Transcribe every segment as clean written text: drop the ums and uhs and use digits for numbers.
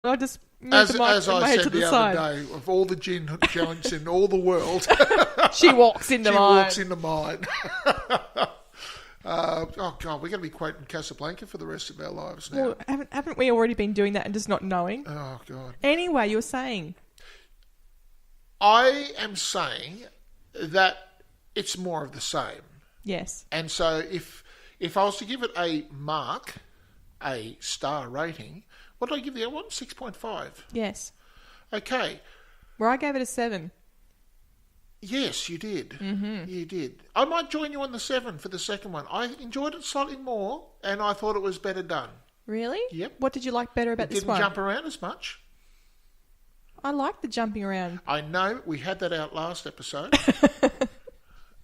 I just moved the mic As in my I head said to the the side. other day, of all the gin joints in all the world, She walks into she mine. walks into mine. Oh, God, we're going to be quoting Casablanca for the rest of our lives now. Well, haven't we already been doing that and just not knowing? Oh, God. Anyway, you were saying. I am saying that it's more of the same. Yes. And so if I was to give it a mark, a star rating, what did I give the other one? 6.5. Yes. Okay. Where I gave it a 7. Yes, you did. Mm-hmm. You did. I might join you on the 7 for the second one. I enjoyed it slightly more, and I thought it was better done. Really? Yep. What did you like better about this one? It didn't jump around as much. I like the jumping around. I know we had that out last episode,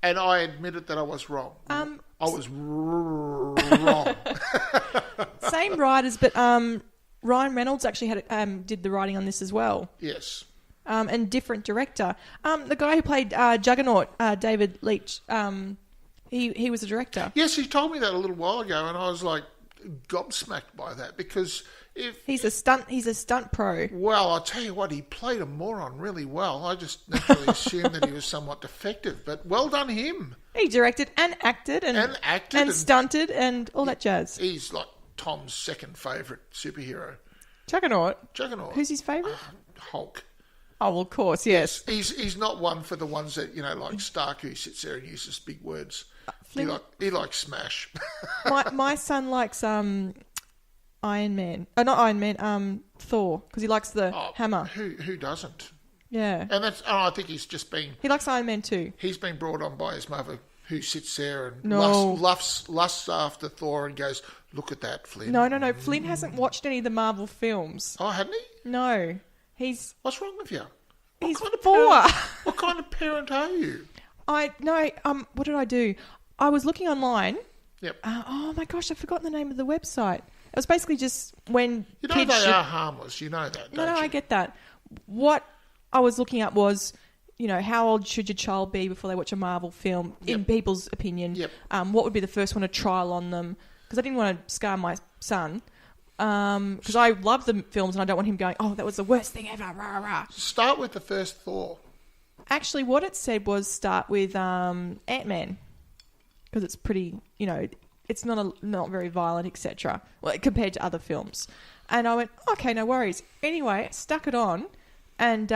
and I admitted that I was wrong. I was wrong. Same writers, but Ryan Reynolds actually did the writing on this as well. Yes. And different director. The guy who played Juggernaut, David Leitch, he was the director. Yes, he told me that a little while ago, and I was like gobsmacked by that because he's a stunt pro. Well, I'll tell you what, he played a moron really well. I just naturally assumed that he was somewhat defective, but well done him. He directed and acted and stunted and all that jazz. He's like Tom's second favourite superhero. Juggernaut. Who's his favourite? Hulk. Oh, well, of course, yes. He's not one for the ones that, like Stark, who sits there and uses big words. He likes Smash. my son likes Iron Man. Not Iron Man, Thor, because he likes the hammer. Who doesn't? Yeah. And I think he's just been... He likes Iron Man too. He's been brought on by his mother, who sits there and lusts after Thor and goes, look at that, Flynn. No. Flynn hasn't watched any of the Marvel films. Oh, hadn't he? No. What's wrong with you? He's 4. What kind of parent are you? What did I do? I was looking online. Yep. Oh my gosh, I've forgotten the name of the website. It was basically just when they are harmless. You know that, don't you? I get that. What I was looking at was, how old should your child be before they watch a Marvel film, in people's opinion? Yep. What would be the first one to trial on them? Because I didn't want to scar my son. Because I love the films and I don't want him going, oh, that was the worst thing ever. Rah, rah. Start with the first Thor. Actually, what it said was start with Ant-Man. Because it's pretty, it's not very violent, etc. Well, compared to other films. And I went, okay, no worries. Anyway, stuck it on and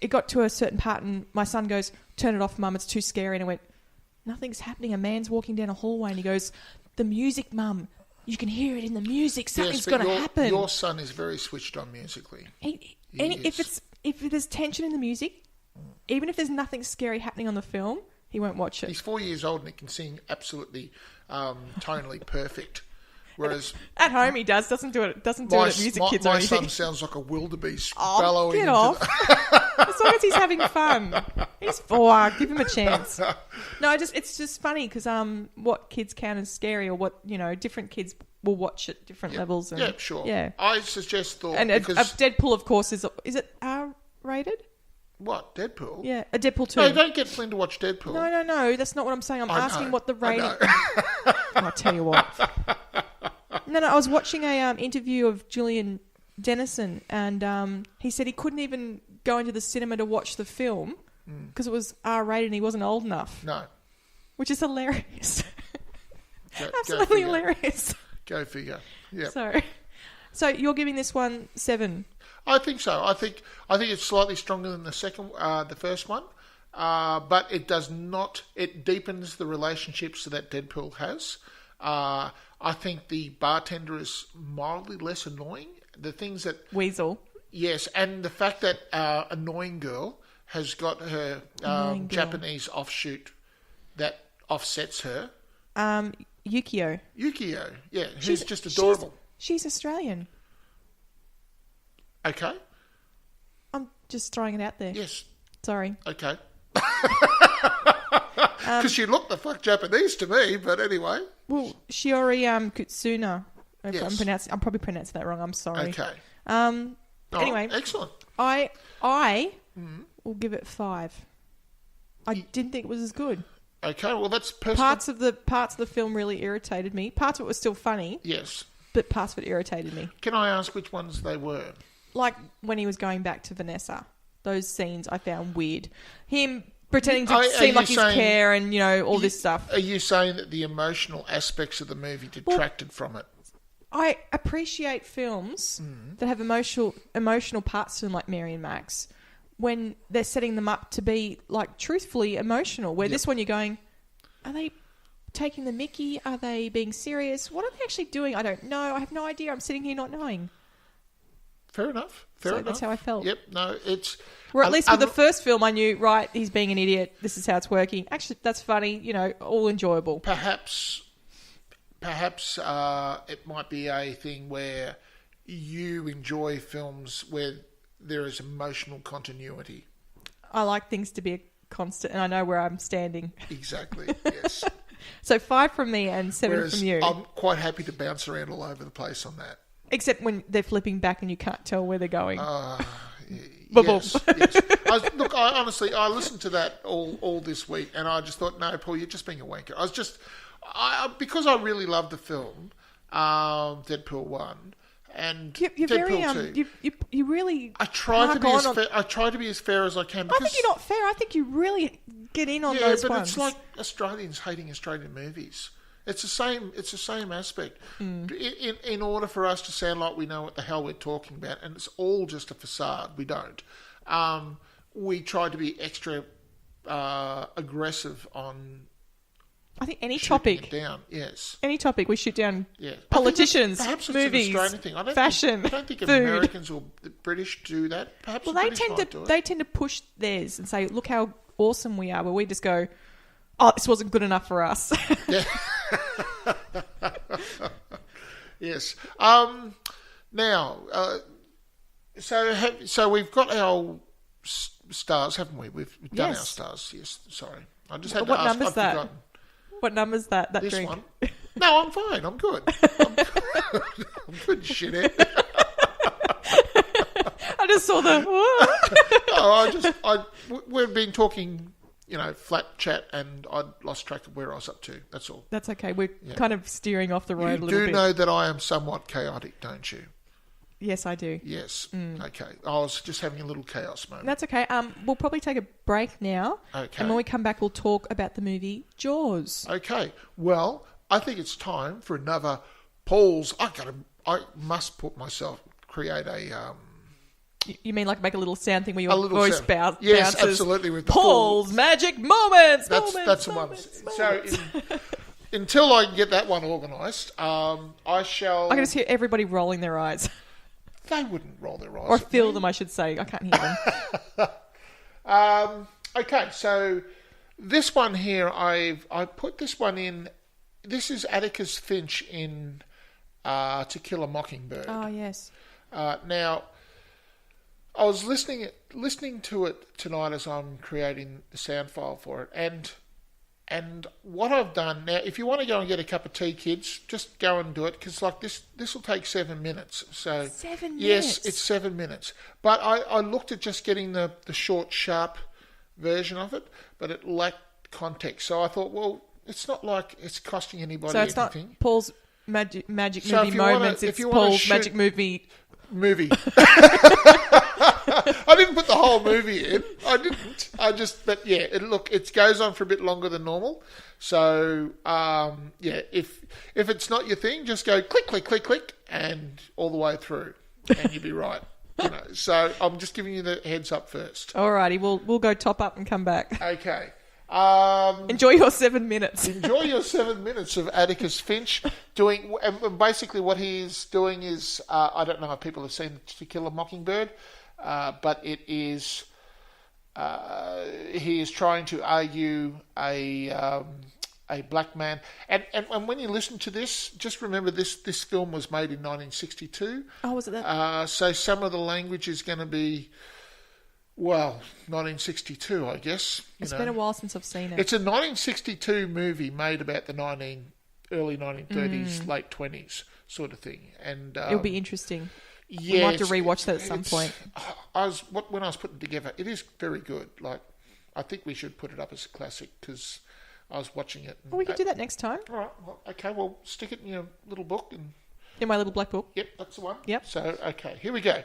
it got to a certain part and my son goes, turn it off, Mum, it's too scary. And I went, nothing's happening. A man's walking down a hallway and he goes, the music, Mum. You can hear it in the music. Something's going to happen. Your son is very switched on musically. If there's tension in the music, even if there's nothing scary happening on the film, he won't watch it. He's 4 years old and he can sing absolutely tonally perfect. Whereas at home he doesn't do it at music kids or anything. My son sounds like a wildebeest Oh, bellowing. get off! As long as he's having fun. He's 4. Give him a chance. No, it's just funny because what kids count as scary or what different kids will watch at different levels. And, yeah, sure. Yeah, I suggest Thor and because Deadpool, of course, is it R-rated? What, Deadpool? Yeah, a Deadpool 2. No, don't get Flynn to watch Deadpool. No, that's not what I'm saying. I'm asking what the rating... I'll tell you what. No, I was watching a interview of Julian Dennison and he said he couldn't even go into the cinema to watch the film because it was R-rated and he wasn't old enough. No. Which is hilarious. Absolutely hilarious. Go figure. Yeah. So you're giving this one 7? I think so. I think it's slightly stronger than the first one, but it does not. It deepens the relationships that Deadpool has. I think the bartender is mildly less annoying. The things that Weasel. Yes, and the fact that annoying girl has got her Japanese offshoot that offsets her. Yukio. Yeah, who's just adorable. She's Australian. Okay. I'm just throwing it out there. Yes. Sorry. Okay. Because she looked the fuck Japanese to me, but anyway. Well, Shiori Kutsuna. Yes. I'm probably pronouncing that wrong. I'm sorry. Okay. Anyway. Excellent. I will give it 5. I didn't think it was as good. Okay, well that's personal. Parts of the film really irritated me. Parts of it was still funny. Yes. But parts of it irritated me. Can I ask which ones they were? like when he was going back to Vanessa. Those scenes I found weird. Him pretending to seem like he's care and, all this stuff. Are you saying that the emotional aspects of the movie detracted from it? I appreciate films that have emotional parts to them, like Mary and Max, when they're setting them up to be, like, truthfully emotional. Where this one you're going, are they taking the mickey? Are they being serious? What are they actually doing? I don't know. I have no idea. I'm sitting here not knowing. Fair enough. That's how I felt. Yep. No, it's... Or at least with the first film, I knew, right, he's being an idiot. This is how it's working. Actually, that's funny. All enjoyable. Perhaps it might be a thing where you enjoy films where there is emotional continuity. I like things to be a constant, and I know where I'm standing. Exactly, yes. So 5 from me and 7 from you. I'm quite happy to bounce around all over the place on that. Except when they're flipping back and you can't tell where they're going. Yes. I listened to that all this week, and I just thought, no, Paul, you're just being a wanker. Because I really loved the film, Deadpool 1, and you're Deadpool 2. You really. I try to be as fair as I can. I think you're not fair. I think you really get in on those ones. Yeah, but it's like Australians hating Australian movies. It's the same aspect. In order for us to sound like we know what the hell we're talking about, and it's all just a facade, we don't. We try to be extra aggressive on. I think any topic. Down, yes. Any topic we shoot down. Yeah. Politicians, perhaps it's movies, an Australian thing. fashion, I don't think food. Americans or the British do that. Perhaps they tend to push theirs and say, "Look how awesome we are," where we just go, "Oh, this wasn't good enough for us." Yeah. Yes. Now, so we've got our stars, haven't we? We've done our stars. Yes. Sorry, I just had to ask. Number's that? Forgotten. What number's that? That this drink? One? No, I'm fine. I'm good. I'm good, shithead. I just saw the. We've been talking. Flat chat, and I lost track of where I was up to. That's all. That's okay. We're kind of steering off the road a little bit. You do know that I am somewhat chaotic, don't you? Yes, I do. Yes. Okay. I was just having a little chaos moment. That's okay. We'll probably take a break now. Okay. And when we come back, we'll talk about the movie Jaws. Okay. Well, I think it's time for another Paul's. I must create a. You mean like make a little sound thing where your voice bounces? Yes, absolutely. With the Paul's magic moments. That's the one. So until I can get that one organised, I shall. I can just hear everybody rolling their eyes. They wouldn't roll their eyes. Or feel them, I should say. I can't hear them. Okay, so this one here, I put this one in. This is Atticus Finch in To Kill a Mockingbird. Oh yes. Now. I was listening to it tonight as I'm creating the sound file for it, and what I've done now. If you want to go and get a cup of tea, kids, just go and do it because like this will take 7 minutes. So 7 minutes. Yes, it's 7 minutes. But I looked at just getting the short, sharp version of it, but it lacked context. So I thought, well, it's not like it's costing anybody anything. So it's not Paul's magic movie moments. It's Paul's magic movie. I didn't put the whole movie in. I didn't. But yeah, it goes on for a bit longer than normal. So, if it's not your thing, just go click, click, click, click, and all the way through, and you'll be right. So I'm just giving you the heads up first. Alrighty, we'll go top up and come back. Okay. Enjoy your 7 minutes. Enjoy your 7 minutes of Atticus Finch doing. And basically, what he's doing is, I don't know if people have seen To Kill a Mockingbird, but it is. He is trying to argue a black man, and when you listen to this, just remember this film was made in 1962. Oh, was it that? So some of the language is going to be. Well, 1962, I guess. It's been a while since I've seen it. It's a 1962 movie made about the early 1930s, late 20s sort of thing, and it'll be interesting. Yeah, we might have to rewatch that at some point. When I was putting it together, it is very good. Like, I think we should put it up as a classic because I was watching it. Well, we could do that next time. All right. Well, okay. Well, stick it in your little book and. In my little black book. Yep, that's the one. Yep. So, okay, here we go.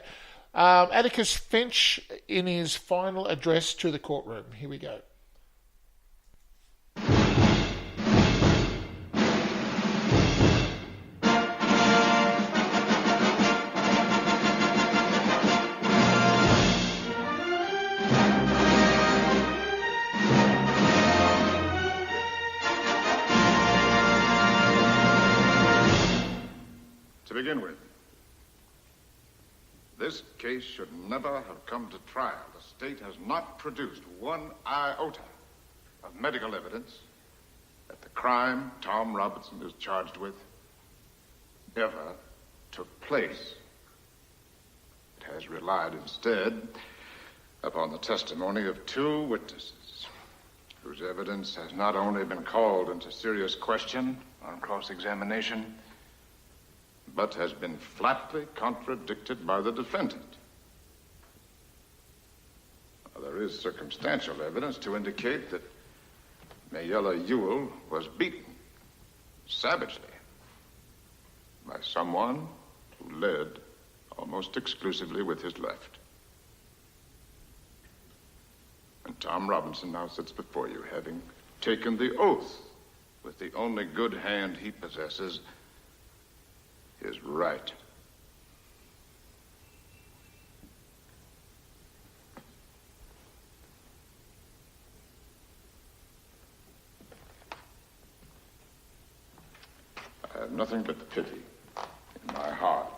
Atticus Finch in his final address to the courtroom. Here we go. To begin with, this case should never have come to trial. The state has not produced one iota of medical evidence that the crime Tom Robinson is charged with ever took place. It has relied instead upon the testimony of two witnesses whose evidence has not only been called into serious question on cross-examination, but has been flatly contradicted by the defendant. Now, there is circumstantial evidence to indicate that Mayella Ewell was beaten savagely by someone who led almost exclusively with his left. And Tom Robinson now sits before you, having taken the oath with the only good hand he possesses, his right. I have nothing but pity in my heart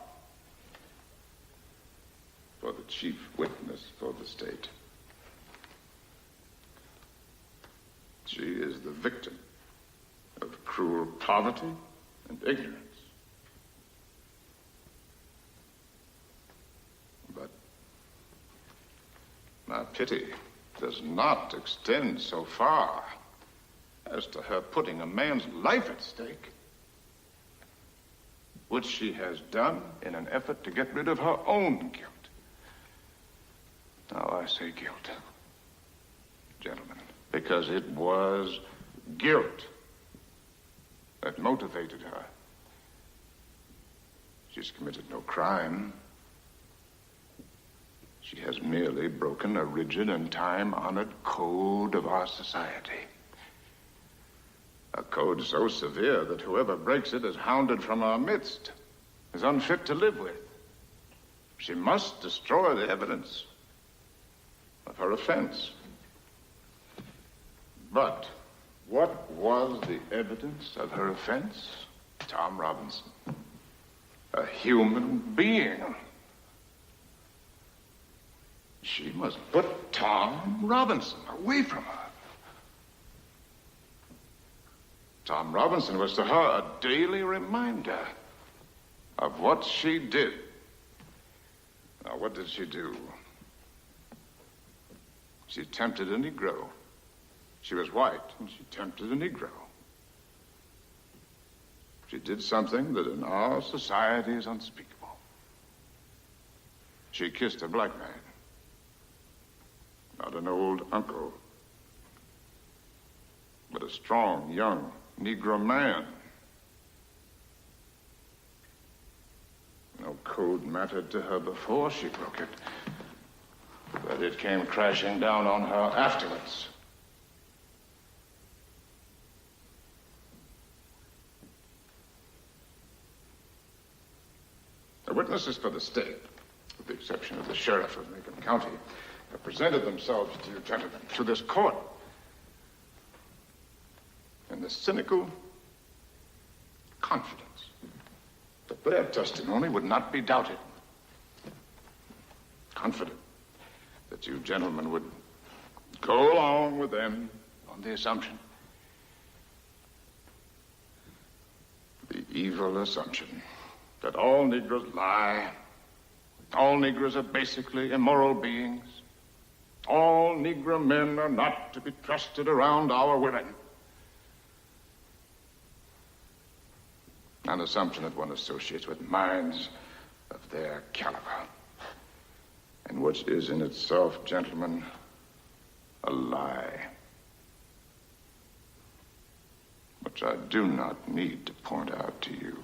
for the chief witness for the state. She is the victim of cruel poverty and ignorance. But my pity does not extend so far as to her putting a man's life at stake, which she has done in an effort to get rid of her own guilt. Now I say guilt, gentlemen, because it was guilt that motivated her. She's committed no crime. She has merely broken a rigid and time-honored code of our society. A code so severe that whoever breaks it is hounded from our midst, is unfit to live with. She must destroy the evidence of her offense. But what was the evidence of her offense? Tom Robinson, a human being. She must put Tom Robinson away from her. Tom Robinson was to her a daily reminder of what she did. Now, what did she do? She tempted a Negro. She was white, and she tempted a Negro. She did something that in our society is unspeakable. She kissed a black man. Not an old uncle, but a strong, young Negro man. No code mattered to her before she broke it, but it came crashing down on her afterwards. The witnesses for the state, with the exception of the sheriff of Macon County, have presented themselves to you gentlemen, to this court, in the cynical confidence that their testimony would not be doubted. Confident that you gentlemen would go along with them on the assumption, the evil assumption, that all Negroes lie, all Negroes are basically immoral beings, all Negro men are not to be trusted around our women. An assumption that one associates with minds of their caliber, and which is in itself, gentlemen, a lie, which I do not need to point out to you.